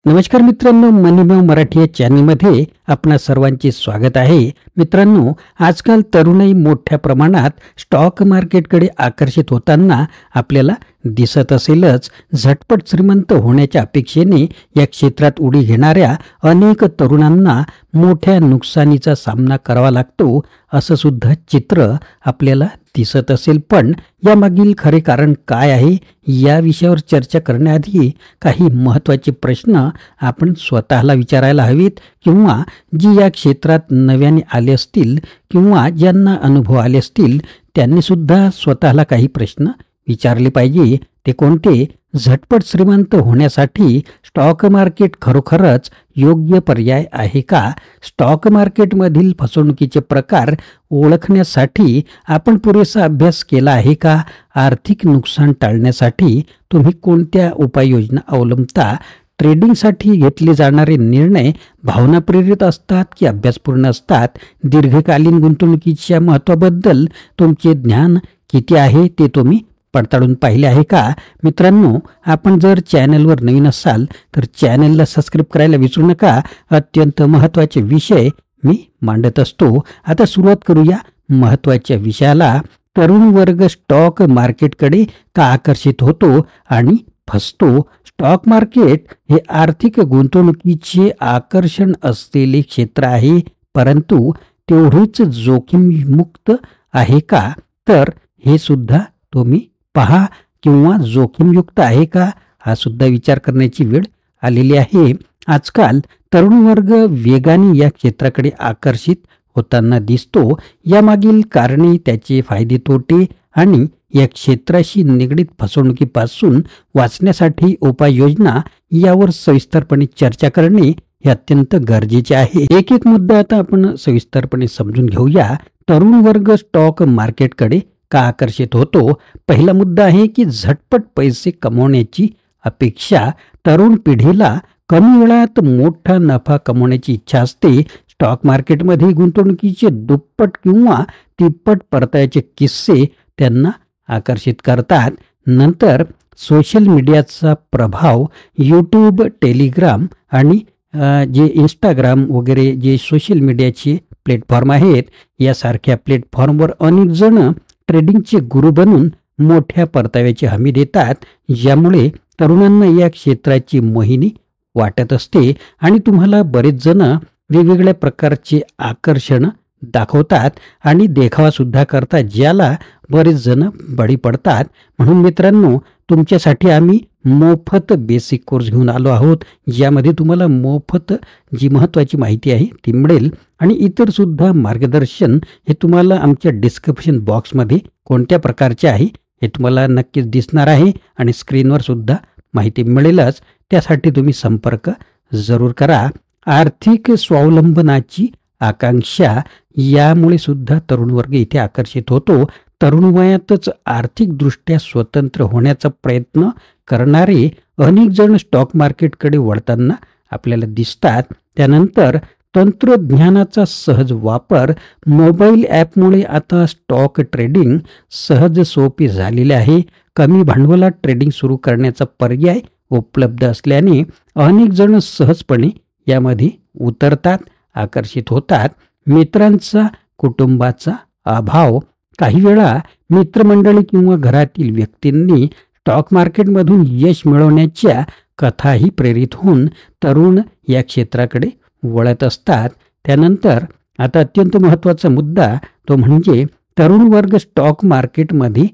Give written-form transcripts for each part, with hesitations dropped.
नमस्कार मित्रांनो, मनीमेव मराठी या चॅनलमध्ये आपणा सर्वांचे स्वागत आहे. मित्रांनो, आजकाल तरुणाई मोठ्या प्रमाणात स्टॉक मार्केटकडे आकर्षित होताना आपल्याला दिसत असेलच. झटपट श्रीमंत होण्याच्या अपेक्षेने या क्षेत्रात उडी घेणाऱ्या अनेक तरुणांना मोठ्या नुकसानीचा सामना करावा लागतो असं सुद्धा चित्र आपल्याला दिसत असेल. पण यामागील खरे कारण काय आहे या विषयावर चर्चा करण्याआधी काही महत्त्वाचे प्रश्न आपण स्वतःला विचारायला हवेत, किंवा जी या क्षेत्रात नव्याने आले असतील किंवा ज्यांना अनुभव आले असतील त्यांनी सुद्धा स्वतःला काही प्रश्न विचारले पाहिजे. ते कोणते? झटपट श्रीमंत होण्यासाठी स्टॉक मार्केट खरोखरच योग्य पर्याय आहे का? स्टॉक मार्केटमधील फसवणुकीचे प्रकार ओळखण्यासाठी आपण पुरेसा अभ्यास केला आहे का? आर्थिक नुकसान टाळण्यासाठी तुम्ही कोणत्या उपाययोजना अवलंबता? ट्रेडिंगसाठी घेतले जाणारे निर्णय भावनाप्रेरित असतात की अभ्यासपूर्ण असतात? दीर्घकालीन गुंतवणुकीच्या महत्त्वाबद्दल तुमचे ज्ञान किती आहे ते तुम्ही पडताळून पाहिले आहे का? मित्रांनो, आपण जर चॅनलवर नवीन असाल तर चॅनलला सबस्क्राईब करायला विसरू नका. अत्यंत महत्त्वाचे विषय मी मांडत असतो. आता सुरुवात करूया महत्त्वाच्या विषयाला. तरुण वर्ग स्टॉक मार्केटकडे का आकर्षित होतो आणि फसतो? स्टॉक मार्केट हे आर्थिक गुंतवणुकीचे आकर्षण असलेले क्षेत्र आहे, परंतु तेवढेच जोखीममुक्त आहे का? तर हे सुद्धा तुम्ही पहा. किंवा जोखीमयुक्त आहे का, हा सुद्धा विचार करण्याची वेळ आलेली आहे. आजकाल तरुण वर्ग वेगाने या क्षेत्राकडे आकर्षित होताना दिसतो. यामागील कारणे, त्याचे फायदे तोटे आणि या क्षेत्राशी निगडीत फसवणुकीपासून वाचण्यासाठी उपाययोजना यावर सविस्तरपणे चर्चा करणे हे अत्यंत गरजेचे आहे. एक एक मुद्दा आता आपण सविस्तरपणे समजून घेऊया. तरुण वर्ग स्टॉक मार्केटकडे का आकर्षित होतो? पहिला मुद्दा आहे की झटपट पैसे कमवण्याची अपेक्षा. तरुण पिढीला कमी वेळात मोठा नफा कमवण्याची इच्छा असते. स्टॉक मार्केटमध्ये गुंतवणुकीचे दुप्पट किंवा तिप्पट परताव्याचे किस्से त्यांना आकर्षित करतात. नंतर सोशल मीडियाचा प्रभाव. यूट्यूब, टेलिग्राम आणि जे इंस्टाग्राम वगैरे जे सोशल मीडियाचे प्लॅटफॉर्म आहेत, यासारख्या प्लॅटफॉर्मवर अनेक जण ट्रेडिंगचे गुरु बनून मोठ्या परताव्याची हमी देतात, ज्यामुळे तरुणांना या क्षेत्राची मोहिनी वाटत असते. आणि तुम्हाला बरेच जण वेगवेगळ्या प्रकारचे आकर्षण दाखवतात आणि देखावा सुद्धा करतात, ज्याला बरेच जण बळी पडतात. म्हणून मित्रांनो, तुमच्यासाठी आम्ही मोफत बेसिक कोर्स घेऊन आलो आहोत, ज्यामध्ये तुम्हाला मोफत जी महत्त्वाची माहिती आहे ती मिळेल. आणि इतर सुद्धा मार्गदर्शन हे तुम्हाला आमच्या डिस्क्रिप्शन बॉक्समध्ये कोणत्या प्रकारचे आहे हे तुम्हाला नक्कीच दिसणार आहे आणि स्क्रीनवर सुद्धा माहिती मिळेलच. त्यासाठी तुम्ही संपर्क जरूर करा. आर्थिक स्वावलंबनाची आकांक्षा, यामुळे सुद्धा तरुण वर्ग इथे आकर्षित होतो. तरुण वयातच आर्थिकदृष्ट्या स्वतंत्र होण्याचा प्रयत्न करणारे अनेक जण स्टॉक मार्केटकडे वळताना आपल्याला दिसतात. त्यानंतर तंत्रज्ञानाचा सहज वापर. मोबाईल ॲपमुळे आता स्टॉक ट्रेडिंग सहज सोपे झालेले आहे. कमी भांडवलात ट्रेडिंग सुरू करण्याचा पर्याय उपलब्ध असल्याने अनेक जण सहजपणे यामध्ये उतरतात, आकर्षित होतात. मित्रांचा, कुटुंबाचा अभाव. काही वेळा मित्रमंडळी किंवा घरातील व्यक्तींनी स्टॉक मार्केटमधून यश मिळवण्याच्या कथाही प्रेरित होऊन तरुण या क्षेत्राकडे वळत असतात. त्यानंतर आता अत्यंत महत्त्वाचा मुद्दा, तो म्हणजे तरुण वर्ग स्टॉक मार्केटमध्ये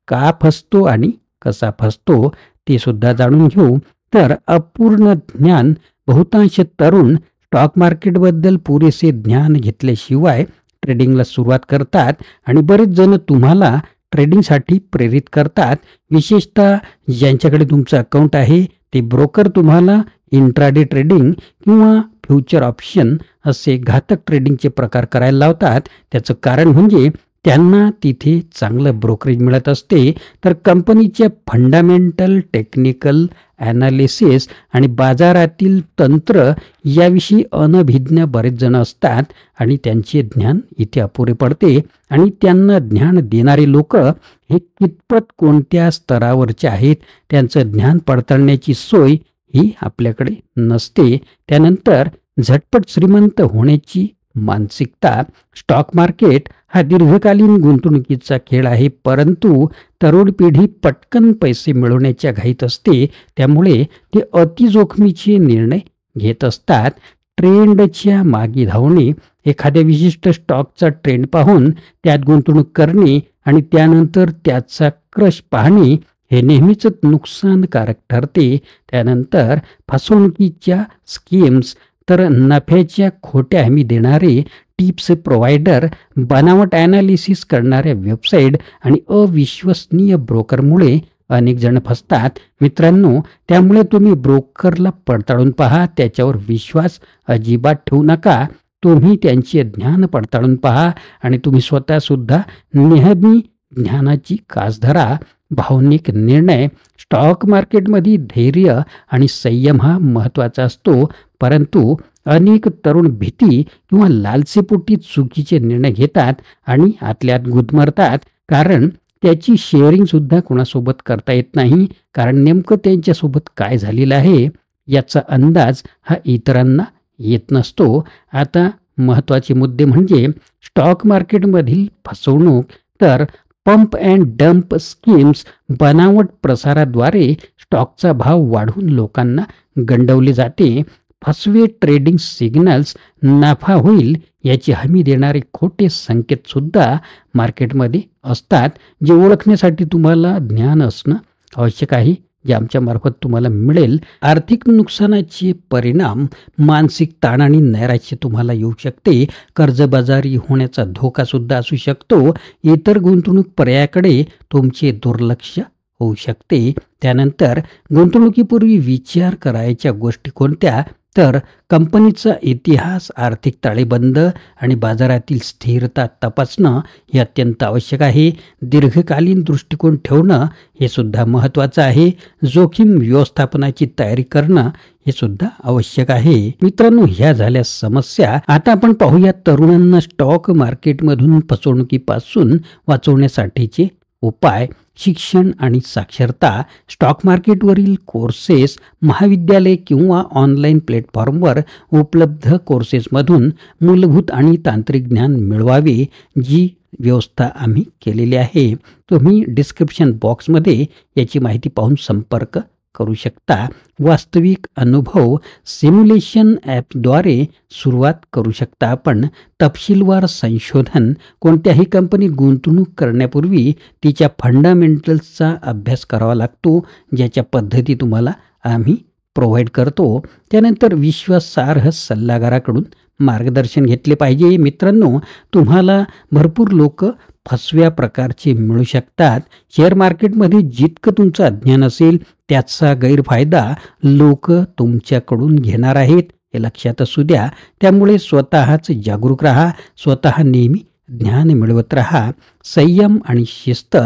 का फसतो आणि कसा फसतो ते सुद्धा जाणून घेऊ. तर अपूर्ण ज्ञान. बहुतांश तरुण स्टॉक मार्केटबद्दल पुरेसे ज्ञान घेतल्याशिवाय ट्रेडिंगला सुरुवात करतात आणि बरेच जण तुम्हाला ट्रेडिंगसाठी प्रेरित करतात. विशेषतः ज्यांच्याकडे तुमचं अकाउंट आहे ते ब्रोकर तुम्हाला इंट्राडे ट्रेडिंग किंवा फ्युचर ऑप्शन असे घातक ट्रेडिंगचे प्रकार करायला लावतात. त्याचं कारण म्हणजे त्यांना तिथे चांगलं ब्रोकरेज मिळत असते. तर कंपनीच्या फंडामेंटल, टेक्निकल ॲनालिसिस आणि बाजारातील तंत्र याविषयी अनभिज्ञ बरेच जण असतात आणि त्यांचे ज्ञान इथे अपुरे पडते. आणि त्यांना ज्ञान देणारे लोक हे कितपत कोणत्या स्तरावरचे आहेत, त्यांचं ज्ञान पडताळण्याची सोय ही आपल्याकडे नसते. त्यानंतर झटपट श्रीमंत होण्याची मानसिकता. स्टॉक मार्केट हा दीर्घकालीन गुंतवणुकीचा खेळ आहे, परंतु तरुण पिढी पटकन पैसे मिळवण्याच्या घाईत असते, त्यामुळे ते अतिजोखमीचे निर्णय घेत असतात. ट्रेंडच्या मागे धावणे, एखाद्या विशिष्ट स्टॉकचा ट्रेंड पाहून त्यात गुंतवणूक करणे आणि त्यानंतर त्याचा क्रश पाहणे हे नेहमीच नुकसानकारक ठरते. त्यानंतर फसवणुकीच्या स्कीम्स, तर नफ्याच्या खोट्या हमी देणारे टिप्स प्रोव्हायडर, बनावट ॲनालिसिस करणाऱ्या वेबसाईट आणि अविश्वसनीय ब्रोकरमुळे अनेक जण फसतात. मित्रांनो, त्यामुळे तुम्ही ब्रोकरला पडताळून पहा, त्याच्यावर विश्वास अजिबात ठेवू नका. तुम्ही त्यांचे ज्ञान पडताळून पहा आणि तुम्ही स्वतःसुद्धा नेहमी ज्ञानाची कास धरा. भावनिक निर्णय. स्टॉक मार्केटमध्ये धैर्य आणि संयम हा महत्त्वाचा असतो, परंतु अनेक तरुण भीती किंवा लालसेपोटी चुकीचे निर्णय घेतात आणि आतल्यात गुदमरतात, कारण त्याची शेअरिंगसुद्धा कोणासोबत करता येत नाही, कारण नेमकं त्यांच्यासोबत काय झालेलं आहे याचा अंदाज हा इतरांना येत नसतो. आता महत्त्वाचे मुद्दे म्हणजे स्टॉक मार्केटमधील फसवणूक. तर पंप अँड डंप स्कीम्स, बनावट प्रसाराद्वारे स्टॉकचा भाव वाढवून लोकांना गंडवले जाते. फसवे ट्रेडिंग सिग्नल्स, नफा होईल याची हमी देणारे खोटे संकेतसुद्धा मार्केटमध्ये असतात, जे ओळखण्यासाठी तुम्हाला ज्ञान असणं आवश्यक आहे, जे आमच्यामार्फत तुम्हाला मिळेल. आर्थिक नुकसानाचे परिणाम. मानसिक ताण आणि नैराश्य तुम्हाला येऊ शकते. कर्जबाजारी होण्याचा धोकासुद्धा असू शकतो. इतर गुंतवणूक पर्यायाकडे तुमचे दुर्लक्ष होऊ शकते. त्यानंतर गुंतवणुकीपूर्वी विचार करायच्या गोष्टी कोणत्या? तर कंपनीचा इतिहास, आर्थिक ताळेबंद आणि बाजारातील स्थिरता तपासणं हे अत्यंत आवश्यक आहे. दीर्घकालीन दृष्टिकोन ठेवणं हे सुद्धा महत्त्वाचं आहे. जोखीम व्यवस्थापनाची तयारी करणं हे सुद्धा आवश्यक आहे. मित्रांनो, ह्या झाल्या समस्या. आता आपण पाहूया तरुणांना स्टॉक मार्केटमधून फसवणुकीपासून वाचवण्यासाठीचे उपाय. शिक्षण आणि साक्षरता. स्टॉक मार्केटवरील कोर्सेस, महाविद्यालय किंवा ऑनलाईन प्लॅटफॉर्मवर उपलब्ध कोर्सेसमधून मूलभूत आणि तांत्रिक ज्ञान मिळवावे, जी व्यवस्था आम्ही केलेली आहे. तुम्ही डिस्क्रिप्शन बॉक्समध्ये याची माहिती पाहून संपर्क करू शकता. वास्तविक अनुभव. सिम्युलेशन ॲपद्वारे सुरुवात करू शकता आपण. तपशीलवार संशोधन. कोणत्याही कंपनीत गुंतवणूक करण्यापूर्वी तिच्या फंडामेंटल्सचा अभ्यास करावा लागतो, ज्याच्या पद्धती तुम्हाला आम्ही प्रोव्हाइड करतो. त्यानंतर विश्वासार्ह सल्लागाराकडून मार्गदर्शन घेतले पाहिजे. मित्रांनो, तुम्हाला भरपूर लोक फसव्या प्रकारचे मिळू शकतात. शेअर मार्केटमध्ये जितकं तुमचं अज्ञान असेल त्याचा गैरफायदा लोक तुमच्याकडून घेणार आहेत, हे लक्षात असू द्या. त्यामुळे स्वतःच जागरूक राहा, स्वतः नेहमी ज्ञान मिळवत राहा. संयम आणि शिस्त.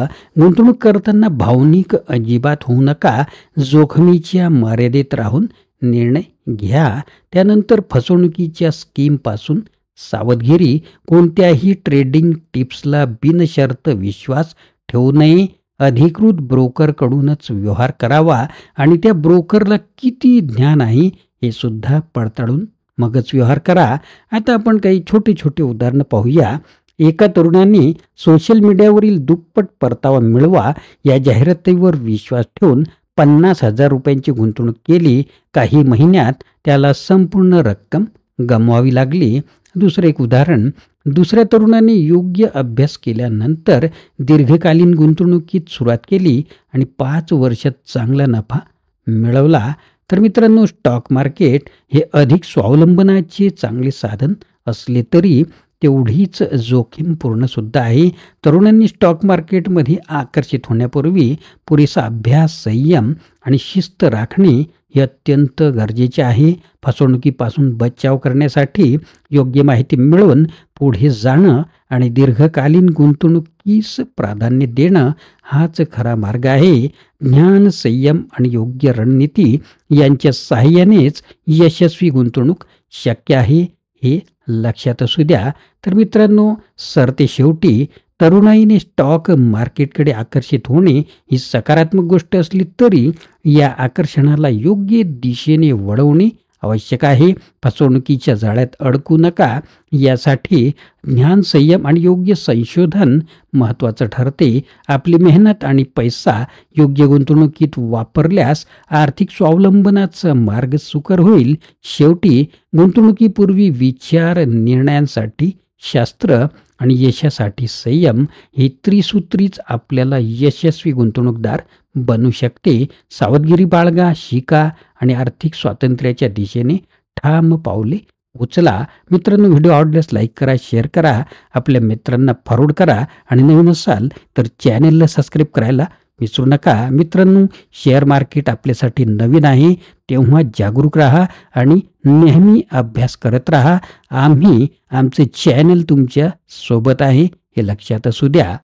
गुंतवणूक करताना भावनिक अजिबात होऊ नका. जोखमीच्या मर्यादेत राहून निर्णय घ्या. त्यानंतर फसवणुकीच्या स्कीमपासून सावधगिरी. कोणत्याही ट्रेडिंग टिप्सला बिनशर्त विश्वास ठेवू नये. अधिकृत ब्रोकरकडूनच व्यवहार करावा आणि त्या ब्रोकरला किती ज्ञान आहे हे सुद्धा पडताळून मगच व्यवहार करा. आता आपण काही छोटे छोटे उदाहरणं पाहूया. एका तरुणाने सोशल मीडियावरील दुप्पट परतावा मिळवा या जाहिरातीवर विश्वास ठेवून 50,000 रुपयांची गुंतवणूक केली. काही महिन्यात त्याला संपूर्ण रक्कम गमवावी लागली. दुसरं एक उदाहरण. दुसऱ्या तरुणाने योग्य अभ्यास केल्यानंतर दीर्घकालीन गुंतवणुकीत सुरुवात केली आणि 5 वर्षात चांगला नफा मिळवला. तर मित्रांनो, स्टॉक मार्केट हे अधिक स्वावलंबनाचे चांगले साधन असले तरी तेवढीच जोखीमपूर्ण सुद्धा आहे. तरुणांनी स्टॉक मार्केटमध्ये आकर्षित होण्यापूर्वी पुरेसा अभ्यास, संयम आणि शिस्त राखणे हे अत्यंत गरजेचे आहे. फसवणुकीपासून बचाव करण्यासाठी योग्य माहिती मिळवून पुढे जाणं आणि दीर्घकालीन गुंतवणुकीस प्राधान्य देणं हाच खरा मार्ग आहे. ज्ञान, संयम आणि योग्य रणनीती यांच्या सहाय्यानेच यशस्वी गुंतवणूक शक्य आहे, हे लक्षात असू द्या. तर मित्रांनो, सरते शेवटी तरुणाईने स्टॉक मार्केटकडे आकर्षित होणे ही सकारात्मक गोष्ट असली तरी या आकर्षणाला योग्य दिशेने वळवणे आवश्यक आहे. फसवणुकीच्या जाळ्यात अडकू नका, यासाठी ज्ञान, संयम आणि योग्य संशोधन महत्त्वाचं ठरते. आपली मेहनत आणि पैसा योग्य गुंतवणुकीत वापरल्यास आर्थिक स्वावलंबनाचा मार्ग सुकर होईल. शेवटी गुंतवणुकीपूर्वी विचार, निर्णयांसाठी शास्त्र आणि यशासाठी संयम ही त्रिसूत्रीच आपल्याला यशस्वी गुंतवणूकदार बनू शकते. सावधगिरी बाळगा, शिका आणि आर्थिक स्वातंत्र्याच्या दिशेने ठाम पावले उचला. मित्रांनो, व्हिडिओ आवडल्यास लाईक करा, शेअर करा, आपल्या मित्रांना फॉरवर्ड करा आणि नवीन असाल तर चॅनेलला सबस्क्राईब करायला विसरू नका. मित्रांनो, शेअर मार्केट आपल्यासाठी नवीन आहे, तेव्हा जागरूक राहा आणि नेहमी अभ्यास करत राहा. आमचे चॅनल तुमच्या सोबत आहे हे लक्षात असू द्या.